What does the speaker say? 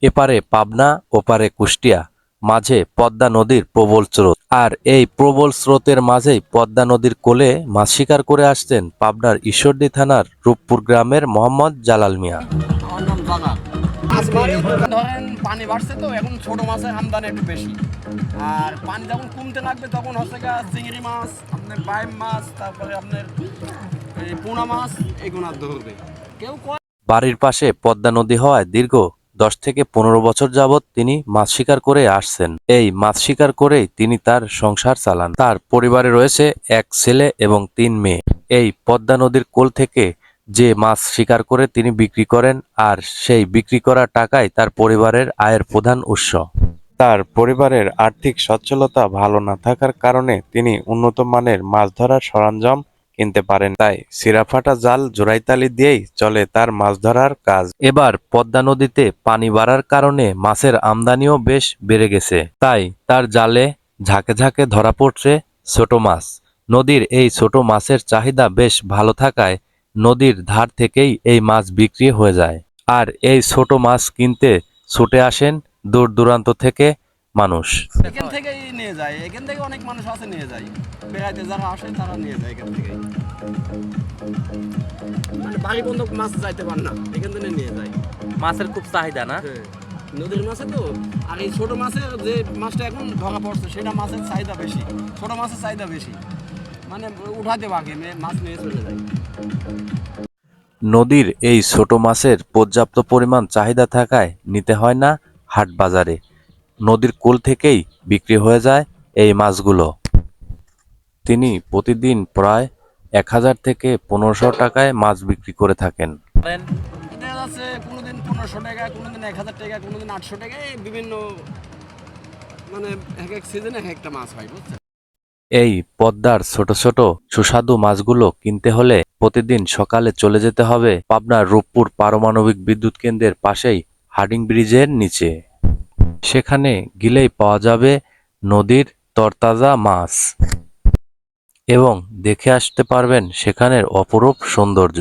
এপারে পাবনা, ওপারে কুষ্টিয়া, মাঝে পদ্মা নদীর প্রবল স্রোত। আর এই প্রবল স্রোতের মাঝেই পদ্মা নদীর কোলে মাছ শিকার করে আসছেন পাবনার ঈশ্বরদী থানার রূপপুর গ্রামের মোহাম্মদ জালাল মিয়া। আমার নাম জালাল। মাছ মারি ধরেন পানি বাড়ছে তো এখন ছোট মাছের আমদানি একটু বেশি। আর পানি যখন কমতে লাগবে তখন হচ্ছে গা চিংড়ি মাছ, আপনার বাইম মাছ, তারপরে আপনার এই পোনা মাছ এগুলো ধরবে। কেউ বাড়ির পাশে পদ্মা নদী হওয়ায় দীর্ঘ 10 থেকে 15 বছর যাবৎ তিনি মাছ শিকার করে আসছেন। এই মাছ শিকার করেই তিনি তার সংসার চালান। তার পরিবারে রয়েছে এক ছেলে এবং 3 মেয়ে। এই পদ্মা নদীর কোল থেকে যে মাছ শিকার করে তিনি বিক্রি করেন, আর সেই বিক্রি করা টাকাই তার পরিবারের আয়ের প্রধান উৎস। তার পরিবারের আর্থিক সচ্ছলতা ভালো না থাকার কারণে তিনি উন্নত মানের মাছ ধরার সরঞ্জাম কিনতে পারেন, তাই সিরাফাটা জাল জোড়াইতালি দিয়েই চলে তার মাছ ধরার কাজ। এবার পদ্মা নদীতে পানি বাড়ার কারণে মাছের আমদানিও বেশ বেড়ে গেছে, তাই তার জালে ঝাঁকে ঝাঁকে ধরা পড়ছে ছোট মাছ। নদীর এই ছোট মাছের চাহিদা বেশ ভালো থাকায় নদীর ধার থেকেই এই মাছ বিক্রি হয়ে যায়। আর এই ছোট মাছ কিনতে ছুটে আসেন দূর দূরান্ত থেকে মানুষ। এখান থেকেই নিয়ে যায়, এখান থেকে অনেক মানুষ আছে নিয়ে যায়, বেড়াইতে যারা আসে তারা নিয়ে যায় এখান থেকেই। মানে বাড়ি বন্ধ মাছ যাইতে পার না, এখান থেকে নিয়ে যায়। মাছের খুব চাহিদা না? নদীর মাছে তো। আর এই ছোট মাছের যে মাছটা এখন ধরা পড়ছে সেটা মাছের চাহিদা বেশি, ছোট মাছের চাহিদা বেশি, মানে উঠাতে বাকি মাছ নিয়ে চলে যায়। নদীর এই ছোট মাছের পর্যাপ্ত পরিমাণ চাহিদা থাকায় নিতে হয় না হাট বাজারে, নদীর কোল থেকেই বিক্রি হয়ে যায় এই মাছগুলো। তিনি প্রতিদিন প্রায় 1000 থেকে 1500 টাকায় মাছ বিক্রি করে থাকেন। দেখা যাচ্ছে কোনোদিন 1500 টাকা, কোনোদিন 1000 টাকা, কোনোদিন 800 টাকা, এই বিভিন্ন মানে এক এক সিজনে এক একটা মাছ হয়, বুঝছেন। এই পদ্মার ছোট ছোট সুস্বাদু মাছগুলো কিনতে হলে প্রতিদিন সকালে চলে যেতে হবে পাবনার রূপপুর পারমাণবিক বিদ্যুৎ কেন্দ্রের পাশেই হার্ডিং ব্রিজের নিচে। সেখানে গেলেই পাওয়া যাবে নদীর তরতাজা মাছ এবং দেখে আসতে পারবেন সেখানের অপরূপ সৌন্দর্য।